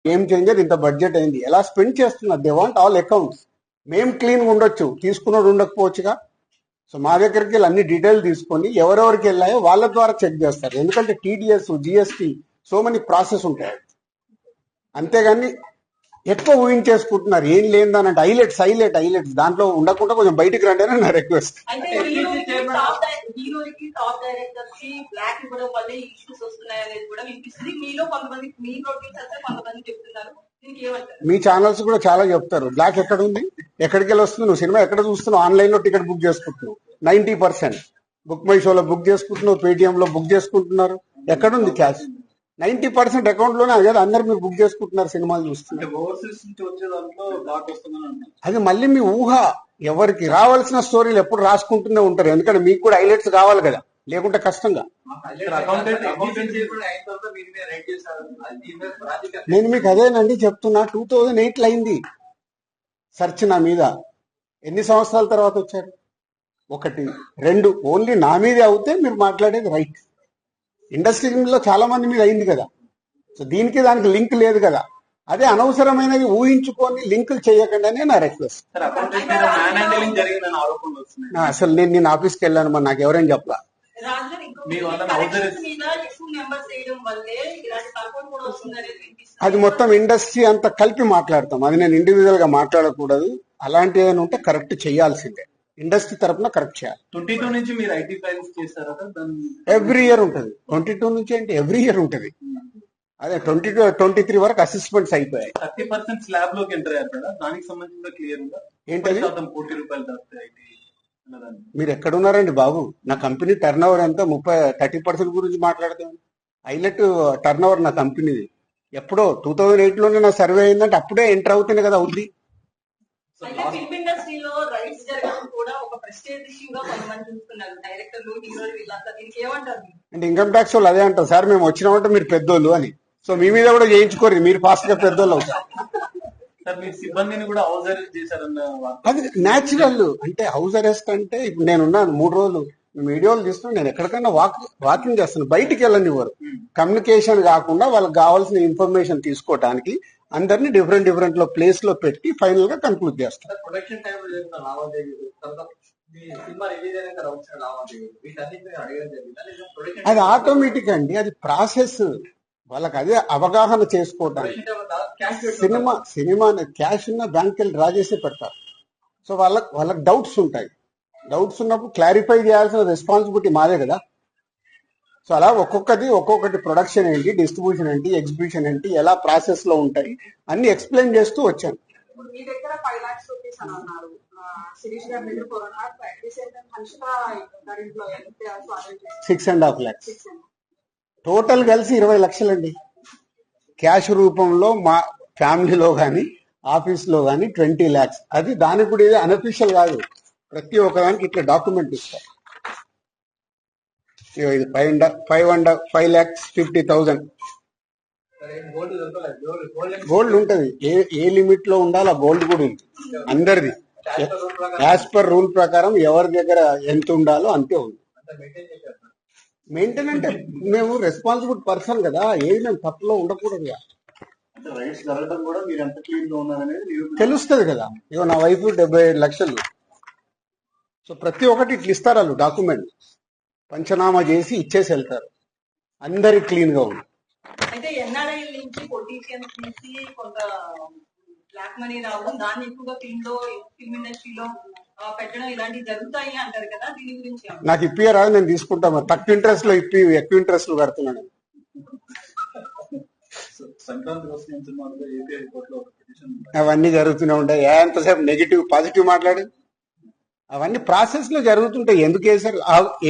Game changer ఇంత budget అయింది, ఎలా స్పెండ్ చేస్తున్నారు, దే వాంట్ ఆల్ అకౌంట్స్. మేము క్లీన్గా ఉండొచ్చు, తీసుకున్నాడు ఉండకపోవచ్చుగా. సో మా దగ్గరికి వెళ్ళి అన్ని డీటెయిల్ తీసుకొని ఎవరెవరికి వెళ్ళాయో వాళ్ళ ద్వారా చెక్ చేస్తారు. ఎందుకంటే TDS, GST, so many process ఉంటాయి. అంతేగాని ఎక్కువ ఊహించేసుకుంటున్నారు, ఏం లేదని. హైలైట్స్ దాంట్లో ఉండకుండా కొంచెం బయటికి రండి అని నా రిక్వెస్ట్. మీ ఛానల్స్ కూడా చాలా చెప్తారు బ్లాక్ ఎక్కడ ఉంది, ఎక్కడికి వెళ్ళి వస్తుంది, నువ్వు సినిమా ఎక్కడ చూస్తున్నావు, ఆన్లైన్ లో టికెట్ బుక్ చేసుకుంటున్నావు, 90% బుక్ మై షోలో బుక్ చేసుకుంటున్నావు, పేటిఎం లో బుక్ చేసుకుంటున్నారు. ఎక్కడుంది క్యాష్? 90% అకౌంట్ లోనే కదా అందరు మీరు బుక్ చేసుకుంటున్నారు, సినిమాలు చూస్తున్నారు. అది మళ్ళీ మీ ఊహ. ఎవరికి రావాల్సిన స్టోరీలు ఎప్పుడు రాసుకుంటూనే ఉంటారు, ఎందుకంటే మీకు కూడా హైలైట్స్ కావాలి కదా, లేకుంటే కష్టంగా. నేను మీకు అదేనండి చెప్తున్నా, 2008 అయింది సెర్చ్ నా మీద. ఎన్ని సంవత్సరాల తర్వాత వచ్చారు? 1, 2 ఓన్లీ నా మీదే అవుతే మీరు మాట్లాడేది రైట్. ఇండస్ట్రీలో చాలా మంది మీద అయింది కదా. సో దీనికి దానికి లింక్ లేదు కదా. అదే అనవసరమైనది ఊహించుకొని లింకులు చేయకుండా నా రిక్వెస్ట్. అసలు నేను ఆఫీస్కి వెళ్ళాను, మరి నాకు ఎవరైనా చెప్పలా. అది మొత్తం ఇండస్ట్రీ అంతా కలిపి మాట్లాడతాం, అది నేను ఇండివిజువల్ గా మాట్లాడకూడదు. అలాంటి ఏదైనా ఉంటే కరెక్ట్ చేయాల్సిందే, ఇండస్ట్రీ తరఫున కరెక్ట్ చేయాలి. 22 నుంచి మీరు ఐటీ ఫైల్స్ చేస్తారా? ఎవ్రీ ఇయర్ ఉంటుంది. 22 నుంచి అంటే ఎవ్రీ ఇయర్ ఉంటుంది. అదే 22, 23 వరకు అసెస్మెంట్స్ అయిపోయాయి. 30% స్లాబ్ లోకి ఎంటర్ అయ్యారు, దానికి సంబంధించిన క్లియర్ ఉందా? ఏంటది? ₹1,00,00,000 మీరు ఎక్కడున్నారండి బాబు? నా కంపెనీ టర్న్ ఓవర్ ఎంత? 30% గురించి మాట్లాడతాం. హైలైట్ టర్న్ ఓవర్ నా కంపెనీది. ఎప్పుడో 2008 లోనే నా సర్వే అయిందంటే అప్పుడే ఎంటర్ అవుతుంది కదా అవుద్ది. అంటే ఇన్కమ్ ట్యాక్స్ వాళ్ళు అదే అంటారు, సార్ మేము వచ్చినామంటే మీరు పెద్దోళ్ళు అని. సో మీ మీద కూడా చేయించుకోరు, మీరు ఫాస్ట్ గా పెద్దోళ్ళు అవుతారు. అది న్యాచురల్. అంటే హౌస్ అరెస్ట్ అంటే ఇప్పుడు నేనున్నాను 3 రోజులు వీడియోలు తీస్తున్నాను, నేను ఎక్కడికైనా వాకింగ్ చేస్తాను, బయటికి వెళ్ళని వారు కమ్యూనికేషన్ కాకుండా వాళ్ళకి కావాల్సిన ఇన్ఫర్మేషన్ తీసుకోవడానికి అందరినీ డిఫరెంట్ లో ప్లేస్ లో పెట్టి ఫైనల్ గా కన్క్లూడ్ చేస్తారు. అది ఆటోమేటిక్ అండి, అది ప్రాసెస్. వాళ్ళకి అదే అవగాహన చేసుకోవడానికి. సినిమా క్యాష్ ఉన్న బ్యాంక్ వెళ్ళి డ్రా చేసి పెడతారు. సో వాళ్ళకి డౌట్స్ ఉంటాయి. డౌట్స్ ఉన్నప్పుడు క్లారిఫై చేయాల్సిన రెస్పాన్సిబిలిటీ మాదే కదా. సో అలా ఒక్కొక్కటి ప్రొడక్షన్ ఏంటి, డిస్ట్రిబ్యూషన్ ఏంటి, ఎగ్జిబిషన్ ఏంటి, ఎలా ప్రాసెస్ లో ఉంటాయి అన్ని ఎక్స్ప్లెయిన్ చేస్తూ వచ్చాను. 6.5 lakhs టోటల్ కలిసి 20 లక్షలండి. క్యాష్ రూపంలో మా ఫ్యామిలీలో కానీ ఆఫీస్లో కానీ 20 lakhs. అది దానికి కూడా ఇది అనఫిషియల్ కాదు, ప్రతి ఒక్కదానికి ఇట్లా డాక్యుమెంట్ ఇస్తారు. ఇది 5,50,000 గోల్డ్ ఉంటుంది. ఏ లిమిట్ లో ఉండాలో ఆ గోల్డ్ కూడా ఉంది అందరిది. యాజ్ పర్ రూల్ ప్రకారం ఎవరి దగ్గర ఎంత ఉండాలో అంతే ఉంది. మెయింటైన్ అంటే మేము రెస్పాన్సిబుల్ పర్సన్ కదా, ఏది మేము తప్పులో ఉండకూడదు. తెలుస్తుంది కదా. ఇగో నా వైఫ్ 75 లక్షలు. సో ప్రతి ఒక్కటి ఇట్లా ఇస్తారు వాళ్ళు డాక్యుమెంట్, పంచనామా చేసి ఇచ్చేసి వెళ్తారు. అందరి క్లీన్ గా ఉంది. అయితే ఎన్ఆర్ఐ నుంచి పొలిటీషియన్స్ నుంచి కొంత బ్లాక్ మనీ రావడం, దాన్ని ఎక్కువగా ఫిల్మ్ ఇండస్ట్రీలో పెట్టడం, ఇలాంటివి జరుగుతాయి అంటారు కదా, దీని గురించి? నాకు ఇప్పియరా, నేను తీసుకుంటా. మరి తక్కువ ఇంట్రెస్ట్ లో ఎక్కువ ఇంట్రెస్ట్ లో కడుతున్నాను. అవన్నీ జరుగుతూనే ఉంటాయి. ఎంతసేపు నెగిటివ్ పాజిటివ్ మాట్లాడు, అవన్నీ ప్రాసెస్ లో జరుగుతుంటాయి. ఎందుకు వేసారు?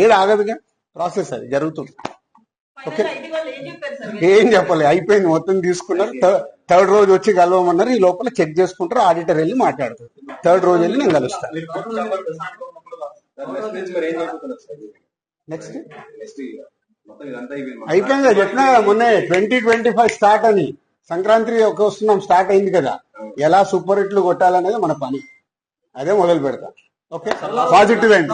ఏది ఆగదుగా, ప్రాసెస్ అది జరుగుతుంది. ఓకే, ఏం చెప్పాలి, అయిపోయింది, మొత్తం తీసుకున్నారు. థర్డ్ రోజు వచ్చి కలవమన్నారు. ఈ లోపల చెక్ చేసుకుంటారు, ఆడిటర్ వెళ్ళి మాట్లాడతారు. థర్డ్ రోజు వెళ్ళి నేను కలుస్తాను. నెక్స్ట్ అయిపోయింది కదా, చెప్పినా కదా మొన్నే 2025 స్టార్ట్ అని. సంక్రాంతి వస్తున్నాం, స్టార్ట్ అయింది కదా. ఎలా సూపర్ హిట్లు కొట్టాలనేది మన పని, అదే మొదలు పెడతా. ఓకే, పాజిటివ్ అండి.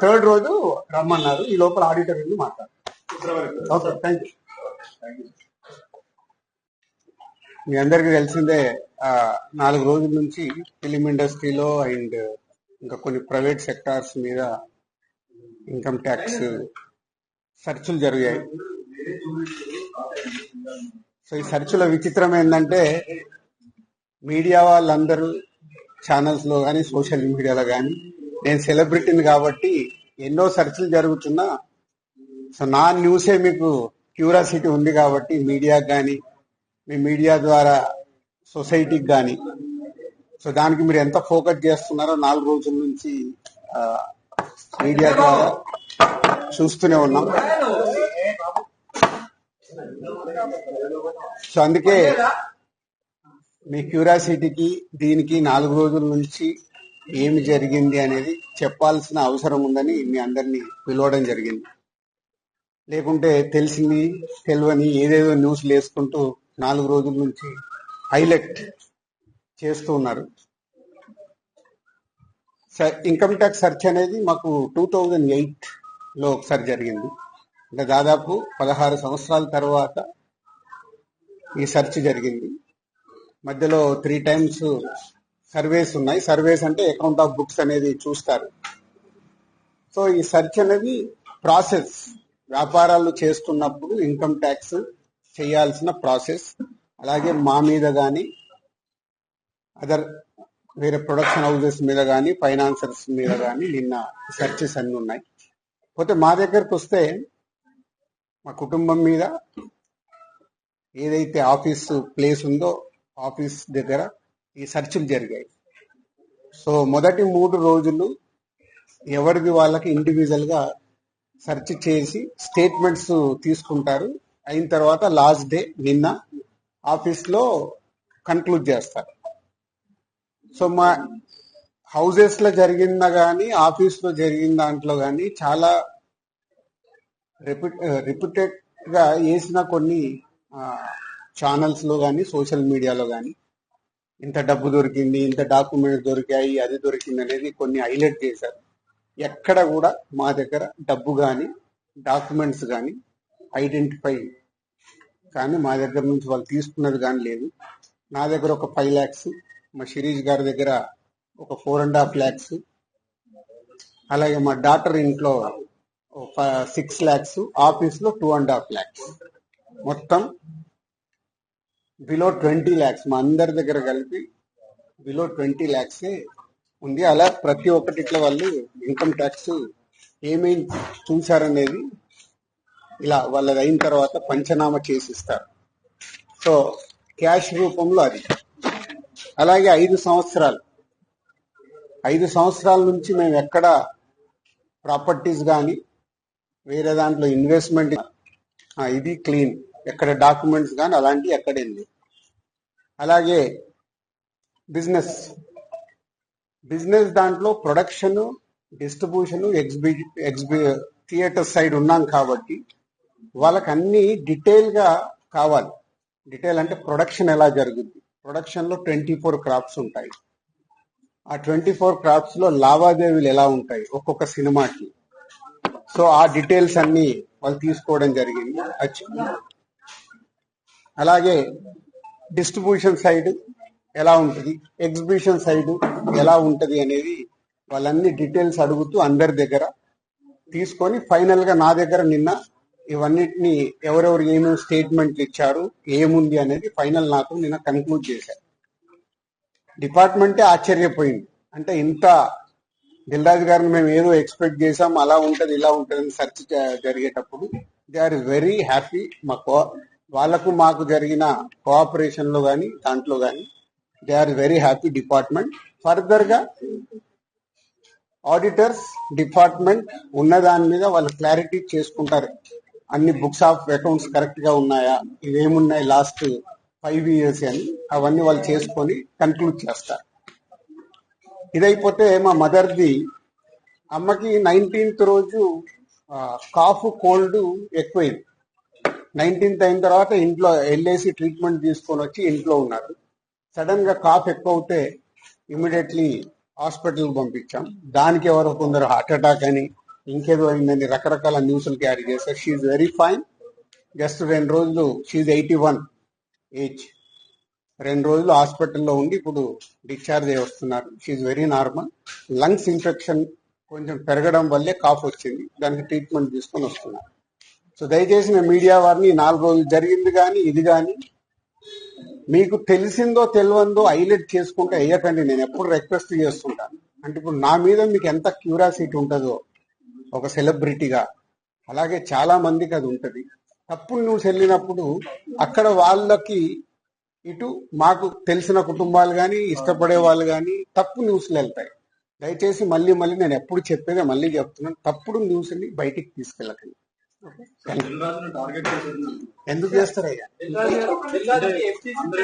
థర్డ్ రోజు రమ్మన్నారు. ఈ లోపల ఆడిటర్ వెళ్ళి మాట్లాడతారు. Okay, thank you. మీ అందరికీ తెలిసిందే 4 రోజుల నుంచి ఫిలిం ఇండస్ట్రీలో అండ్ ఇంకా కొన్ని ప్రైవేట్ సెక్టార్స్ మీద ఇన్కమ్ ట్యాక్స్ సెర్చులు జరిగాయి. సో ఈ సెర్చుల విచిత్రం ఏంటంటే మీడియా వాళ్ళందరూ ఛానల్స్ లో కానీ సోషల్ మీడియాలో కానీ నేను సెలబ్రిటీని కాబట్టి ఎన్నో సెర్చులు జరుగుతున్నా సో నా న్యూసే మీకు క్యూరియాసిటీ ఉంది కాబట్టి మీడియాకి కానీ మీ మీడియా ద్వారా సొసైటీకి కానీ సో దానికి మీరు ఎంత ఫోకస్ చేస్తున్నారో 4 రోజుల నుంచి మీడియా ద్వారా చూస్తూనే ఉన్నాం. సో అందుకే మీ క్యూరియాసిటీకి దీనికి 4 రోజుల నుంచి ఏమి జరిగింది అనేది చెప్పాల్సిన అవసరం ఉందని మీ అందరినీ పిలవడం జరిగింది. లేకుంటే తెలిసింది తెలియని ఏదేదో న్యూస్లు వేసుకుంటూ 4 రోజుల నుంచి హైలైట్ చేస్తూ ఉన్నారు. ఇన్కమ్ ట్యాక్స్ సెర్చ్ అనేది మాకు 2008లో ఒకసారి జరిగింది. అంటే దాదాపు 16 సంవత్సరాల తర్వాత ఈ సెర్చ్ జరిగింది. మధ్యలో 3 టైమ్స్ సర్వేస్ ఉన్నాయి. సర్వేస్ అంటే అకౌంట్ ఆఫ్ బుక్స్ అనేది చూస్తారు. సో ఈ సెర్చ్ అనేది ప్రాసెస్, వ్యాపారాలు చేస్తున్నప్పుడు ఇన్కమ్ ట్యాక్స్ చేయాల్సిన ప్రాసెస్. అలాగే మా మీద కానీ అదర్ వేరే ప్రొడక్షన్ హౌసెస్ మీద కానీ ఫైనాన్సర్స్ మీద కానీ నిన్న సెర్చెస్ అన్ని ఉన్నాయి. పోతే మా దగ్గరకు వస్తే మా కుటుంబం మీద ఏదైతే ఆఫీస్ ప్లేస్ ఉందో ఆఫీస్ దగ్గర ఈ సెర్చ్లు జరిగాయి. సో మొదటి 3 రోజులు ఎవరిది వాళ్ళకి ఇండివిజువల్ గా సెర్చ్ చేసి స్టేట్మెంట్స్ తీసుకుంటారు. అయిన తర్వాత లాస్ట్ డే నిన్న ఆఫీస్ లో కన్క్లూడ్ చేస్తారు. సో మా హౌసెస్ లో జరిగిందా కానీ ఆఫీస్ లో జరిగిన దాంట్లో కానీ చాలా రిపీటెడ్ గా వేసిన కొన్ని ఛానల్స్ లో కానీ సోషల్ మీడియాలో కానీ ఇంత డబ్బు దొరికింది, ఇంత డాక్యుమెంట్స్ దొరికాయి, అది దొరికింది అనేది కొన్ని హైలైట్ చేశారు. ఎక్కడ కూడా మా దగ్గర డబ్బు కానీ డాక్యుమెంట్స్ కానీ ఐడెంటిఫై కానీ మా దగ్గర నుంచి వాళ్ళు తీసుకున్నది కానీ లేదు. నా దగ్గర ఒక 5 lakhs, మా శిరీష్ గారి దగ్గర ఒక 4.5 lakhs, అలాగే మా డాటర్ ఇంట్లో 6 lakhs, ఆఫీస్ లో 2.5 lakhs, మొత్తం బిలో 20 lakhs మా అందరి దగ్గర కలిపి బిలో 20 lakhs ఉంది. అలా ప్రతి ఒక్కటి ఇట్లా వాళ్ళు ఇన్కమ్ ట్యాక్స్ ఏమేమి చూశారనేది ఇలా వాళ్ళది అయిన తర్వాత పంచనామా చేసిస్తారు. సో క్యాష్ రూపంలో అది. అలాగే 5 సంవత్సరాల నుంచి మేము ఎక్కడ ప్రాపర్టీస్ కానీ వేరే దాంట్లో ఇన్వెస్ట్మెంట్ ఇది క్లీన్, ఎక్కడ డాక్యుమెంట్స్ కానీ అలాంటివి ఎక్కడైంది. అలాగే బిజినెస్ దాంట్లో ప్రొడక్షన్, డిస్ట్రిబ్యూషన్, థియేటర్ సైడ్ ఉన్నాం కాబట్టి వాళ్ళకి అన్ని డీటెయిల్ గా కావాలి. డీటెయిల్ అంటే ప్రొడక్షన్ ఎలా జరుగుద్ది, ప్రొడక్షన్ లో 24 crops ఉంటాయి. ఆ 24 crops లో లావాదేవీలు ఎలా ఉంటాయి ఒక్కొక్క సినిమాకి. సో ఆ డీటెయిల్స్ అన్ని వాళ్ళు తీసుకోవడం జరిగింది. అలాగే డిస్ట్రిబ్యూషన్ సైడ్ ఎలా ఉంటుంది, ఎగ్జిబిషన్ సైడ్ ఎలా ఉంటుంది అనేది వాళ్ళన్ని డీటెయిల్స్ అడుగుతూ అందరి దగ్గర తీసుకొని ఫైనల్ గా నా దగ్గర నిన్న ఇవన్నిటిని ఎవరెవరు ఏమేమి స్టేట్మెంట్లు ఇచ్చారు, ఏముంది అనేది ఫైనల్ నాకు నిన్న కన్క్లూడ్ చేశారు. డిపార్ట్మెంటే ఆశ్చర్యపోయింది. అంటే ఇంత దిల్రాజు గారిని మేము ఏదో ఎక్స్పెక్ట్ చేసాం, అలా ఉంటది ఇలా ఉంటది అని సెర్చ్ జరిగేటప్పుడు దే ఆర్ వెరీ హ్యాపీ. వాళ్ళకు మాకు జరిగిన కోఆపరేషన్ లో కానీ దాంట్లో కానీ they are very happy department. ఫర్దర్ గా ఆడిటర్స్ డిపార్ట్మెంట్ ఉన్న దాని మీద వాళ్ళు క్లారిటీ చేసుకుంటారు. అన్ని బుక్స్ ఆఫ్ అకౌంట్స్ కరెక్ట్ గా ఉన్నాయా, ఇవేమున్నాయి లాస్ట్ 5 years అని అవన్నీ వాళ్ళు చేసుకొని కన్క్లూడ్ చేస్తారు. ఇదైపోతే మా మదర్ది, అమ్మకి 19th రోజు కాఫ్ కోల్డ్ ఎక్కువైంది. 19th అయిన తర్వాత ఇంట్లో వెళ్ళేసి ట్రీట్మెంట్ తీసుకొని వచ్చి ఇంట్లో ఉన్నారు. సడన్ గా కాఫ్ ఎక్కువ అవుతే ఇమీడియట్లీ హాస్పిటల్కి పంపించాం. దానికి ఎవరో కొందరు హార్ట్ అటాక్ అని ఇంకేదో అయిందని రకరకాల న్యూస్లు క్యారీ చేస్తారు. She very fine. జస్ట్ 2 రోజులు, షీజ్ 81 ఏజ్, 2 రోజులు హాస్పిటల్లో ఉండి ఇప్పుడు డిశ్చార్జ్ అయ్యి వస్తున్నారు. She very normal. Lungs infection కొంచెం పెరగడం వల్లే కాఫ్ వచ్చింది, దానికి ట్రీట్మెంట్ తీసుకొని వస్తున్నారు. సో దయచేసి నేను మీడియా వారిని 4 రోజులు జరిగింది కానీ ఇది కానీ మీకు తెలిసిందో తెలియందో హైలైట్ చేసుకుంటే అయ్యకండి. నేను ఎప్పుడు రిక్వెస్ట్ చేస్తుంటాను. అంటే ఇప్పుడు నా మీద మీకు ఎంత క్యూరియాసిటీ ఉంటుందో ఒక సెలబ్రిటీగా, అలాగే చాలా మందికి అది ఉంటుంది. తప్పుడు న్యూస్ వెళ్ళినప్పుడు అక్కడ వాళ్ళకి ఇటు మాకు తెలిసిన కుటుంబాలు కానీ ఇష్టపడే వాళ్ళు కానీ తప్పు న్యూస్లు వెళ్తాయి. దయచేసి మళ్ళీ నేను ఎప్పుడు చెప్పేదే మళ్ళీ చెప్తున్నాను, తప్పుడు న్యూస్ని బయటికి తీసుకెళ్ళకండి. దిల్రాజును టార్గెట్ చేసేది ఎందుకు చేస్తారయ్యా?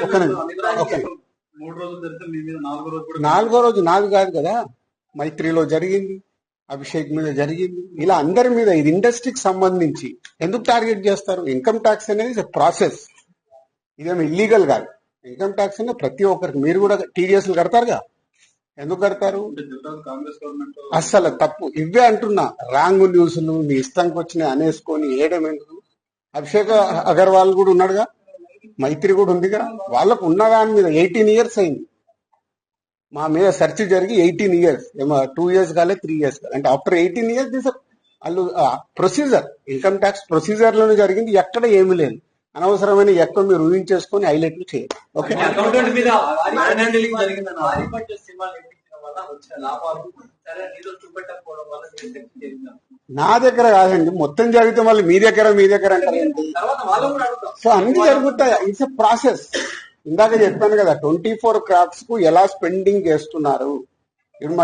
ఒక నిమిషం. 3 రోజులు జరిగితే మీ మీద 4వ రోజు కూడా 4వ రోజు నాది కాదు కదా, మైత్రిలో జరిగింది, అభిషేక్ మీద జరిగింది, ఇలా అందరి మీద. ఇది ఇండస్ట్రీకి సంబంధించి ఎందుకు టార్గెట్ చేస్తారు? ఇన్కమ్ ట్యాక్స్ అనేది ప్రాసెస్, ఇదేమి ఇల్లీగల్ కాదు. ఇన్కమ్ ట్యాక్స్ అనేది ప్రతి ఒక్కరికి, మీరు కూడా టీడీఎస్లు కడతారుగా, ఎందుకు కడతారు? దిల్రాజు కాంగ్రెస్ గవర్నమెంట్ అస్సలు తప్పు. ఇవే అంటున్నా, రాంగ్ న్యూస్లు మీ ఇష్టానికి వచ్చినాయి అనేసుకొని ఏయడం ఎందుకు? అభిషేక్ అగర్వాల్ కూడా ఉన్నాడుగా, మైత్రి కూడా ఉందిగా, వాళ్ళకు ఉన్న దాని మీద 18 years అయింది. మా మీద సెర్చ్ జరిగి 18 years, 2 years కాలే 3 years కాలే. అంటే ఆఫ్టర్ 18 years దిస్ వాళ్ళు ప్రొసీజర్, ఇన్కమ్ ట్యాక్స్ ప్రొసీజర్ లోనే జరిగింది, ఎక్కడ ఏమీ లేదు. అనవసరమైన ఎక్కడ మీరు ఊహించేసుకొని హైలైట్లు చేయాలి. ఓకే, అకౌంటెంట్ మీద మ్యాన్ హ్యాండిలింగ్ జరిగిందన్న ఆధిపత్య సినిమాలు ఎక్కించడం వల్ల వచ్చిన లాభాలు సరే నీలో చూపెట్టకపోవడం వల్ల జరిగింది. నా దగ్గర కాదండి, మొత్తం జరిగితే మళ్ళీ మీ దగ్గర అంటారు. తర్వాత వాళ్ళు కూడా అడుగుతాం. సో అన్ని జరుగుతాయి. It's a process. ఇందాక చెప్పాను కదా, 24 crafts కు ఎలా స్పెండింగ్ చేస్తున్నారు. ఇప్పుడు మా